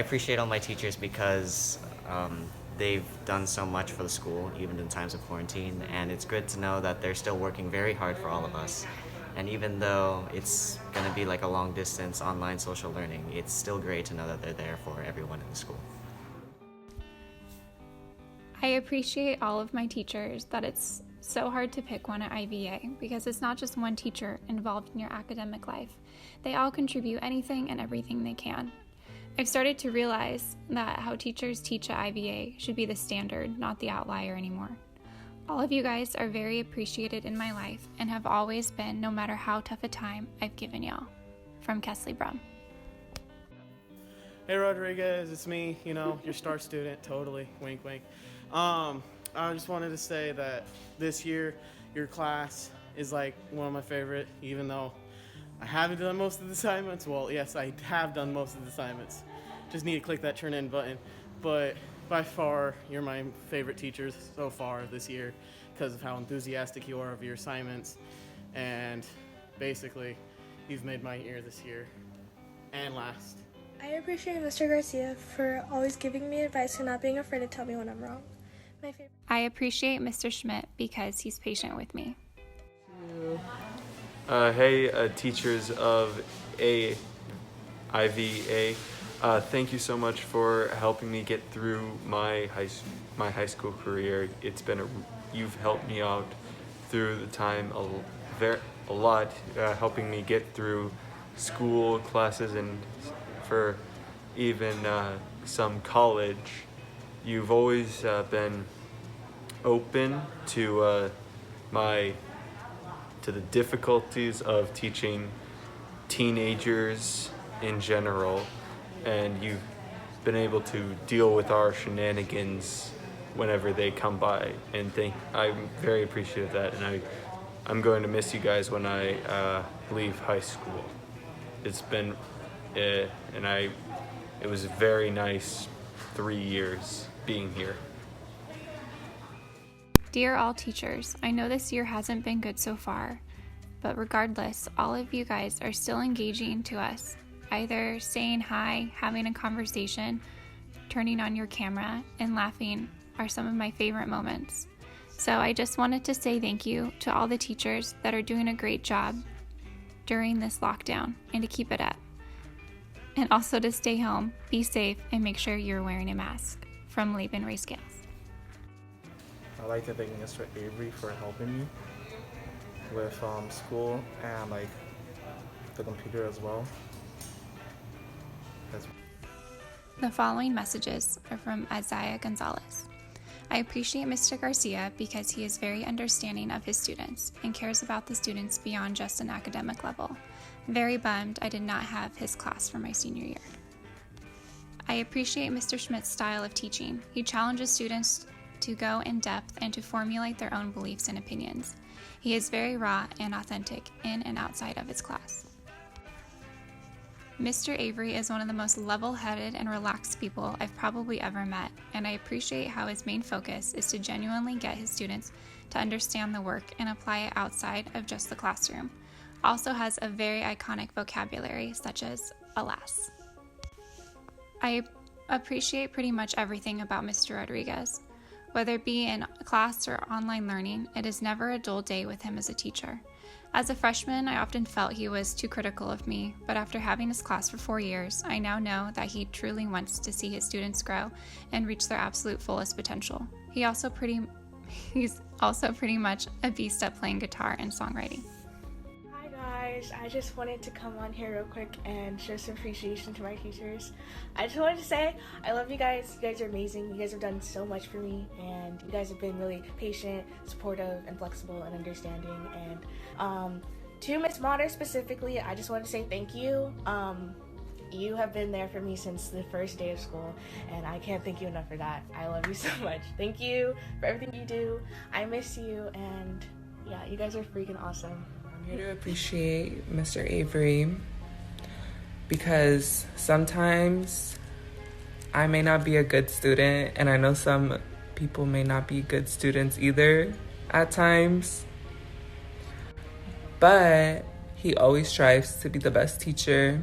appreciate all my teachers because they've done so much for the school, even in times of quarantine, and it's good to know that they're still working very hard for all of us. And even though it's going to be like a long distance online social learning, it's still great to know that they're there for everyone in the school. I appreciate all of my teachers, that it's so hard to pick one at IVA because it's not just one teacher involved in your academic life. They all contribute anything and everything they can. I've started to realize that how teachers teach at IVA should be the standard, not the outlier anymore. All of you guys are very appreciated in my life and have always been, no matter how tough a time I've given y'all. From Kesley Brum. Hey Rodriguez, it's me, your star student, totally, wink wink. I just wanted to say that this year, your class is like one of my favorite, even though I haven't done most of the assignments. Well, yes, I have done most of the assignments. Just need to click that turn in button. But by far, you're my favorite teachers so far this year because of how enthusiastic you are of your assignments. And basically, you've made my year this year and last. I appreciate Mr. Garcia for always giving me advice and not being afraid to tell me when I'm wrong. I appreciate Mr. Schmidt because he's patient with me. Hey, teachers of IVA. Thank you so much for helping me get through my high school career. You've helped me out through the time a lot, helping me get through school classes and for even some college. You've always been open to the difficulties of teaching teenagers in general, and you've been able to deal with our shenanigans whenever they come by, and I'm very appreciative of that, and I'm going to miss you guys when I leave high school. It's been it was a very nice 3 years being here. Dear all teachers, I know this year hasn't been good so far, but regardless, all of you guys are still engaging to us, either saying hi, having a conversation, turning on your camera, and laughing are some of my favorite moments. So I just wanted to say thank you to all the teachers that are doing a great job during this lockdown and to keep it up. And also to stay home, be safe, and make sure you're wearing a mask. From Laban Ray Scales. I'd like to thank Mr. Avery for helping me with school and the computer as well. The following messages are from Isaiah Gonzalez. I appreciate Mr. Garcia because he is very understanding of his students and cares about the students beyond just an academic level. Very bummed I did not have his class for my senior year. I appreciate Mr. Schmidt's style of teaching. He challenges students to go in depth and to formulate their own beliefs and opinions. He is very raw and authentic in and outside of his class. Mr. Avery is one of the most level-headed and relaxed people I've probably ever met, and I appreciate how his main focus is to genuinely get his students to understand the work and apply it outside of just the classroom. Also has a very iconic vocabulary, such as alas. I appreciate pretty much everything about Mr. Rodriguez. Whether it be in class or online learning, it is never a dull day with him as a teacher. As a freshman, I often felt he was too critical of me, but after having his class for 4 years, I now know that he truly wants to see his students grow and reach their absolute fullest potential. He's also pretty much a beast at playing guitar and songwriting. Hi guys, I just wanted to come on here real quick and show some appreciation to my teachers. I just wanted to say I love you guys. You guys are amazing. You guys have done so much for me, and you guys have been really patient, supportive, and flexible and understanding. And to Miss Motter specifically, I just want to say thank you. You have been there for me since the first day of school, and I can't thank you enough for that. I love you so much. Thank you for everything you do. I miss you, and yeah, you guys are freaking awesome. I'm here to appreciate Mr. Avery because sometimes I may not be a good student, and I know some people may not be good students either at times, but he always strives to be the best teacher,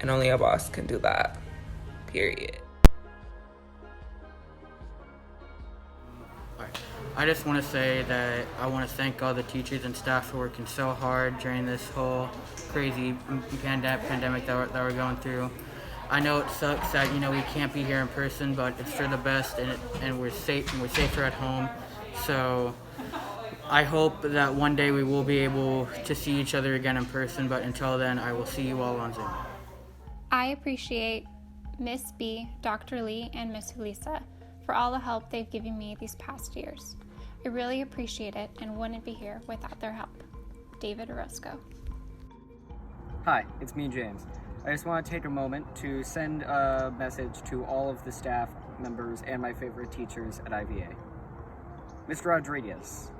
and only a boss can do that. period. I just want to say that I want to thank all the teachers and staff for working so hard during this whole crazy pandemic that we're going through. I know it sucks that we can't be here in person, but it's for the best, and we're safe and we're safer at home. So I hope that one day we will be able to see each other again in person. But until then, I will see you all on Zoom. I appreciate Miss B, Dr. Lee, and Miss Lisa for all the help they've given me these past years. I really appreciate it and wouldn't be here without their help. David Orozco. Hi, it's me, James. I just want to take a moment to send a message to all of the staff members and my favorite teachers at IVA. Mr. Rodriguez,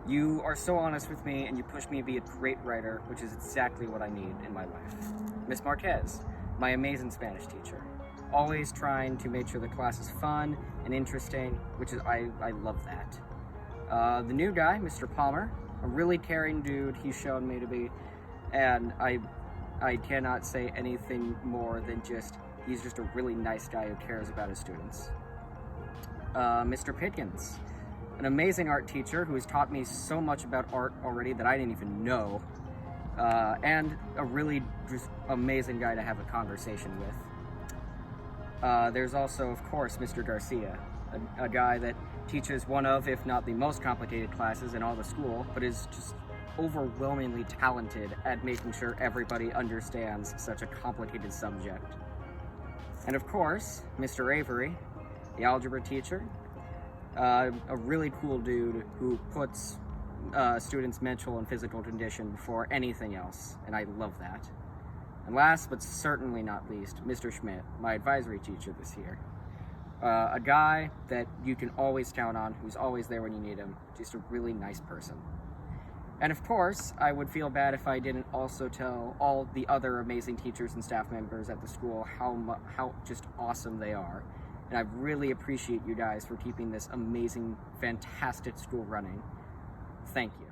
you are so honest with me and you push me to be a great writer, which is exactly what I need in my life. Miss Marquez, my amazing Spanish teacher, always trying to make sure the class is fun and interesting, which is, I love that. The new guy, Mr. Palmer, a really caring dude he's shown me to be, and I cannot say anything more than he's just a really nice guy who cares about his students. Mr. Pitkins, an amazing art teacher who has taught me so much about art already that I didn't even know, and a really just amazing guy to have a conversation with. There's also, of course, Mr. Garcia, a guy that teaches one of, if not the most complicated classes in all the school, but is just overwhelmingly talented at making sure everybody understands such a complicated subject. And of course, Mr. Avery, the algebra teacher, a really cool dude who puts students' mental and physical condition before anything else, and I love that. And last but certainly not least, Mr. Schmidt, my advisory teacher this year. A guy that you can always count on, who's always there when you need him, just a really nice person. And of course, I would feel bad if I didn't also tell all the other amazing teachers and staff members at the school how just awesome they are. And I really appreciate you guys for keeping this amazing, fantastic school running. Thank you.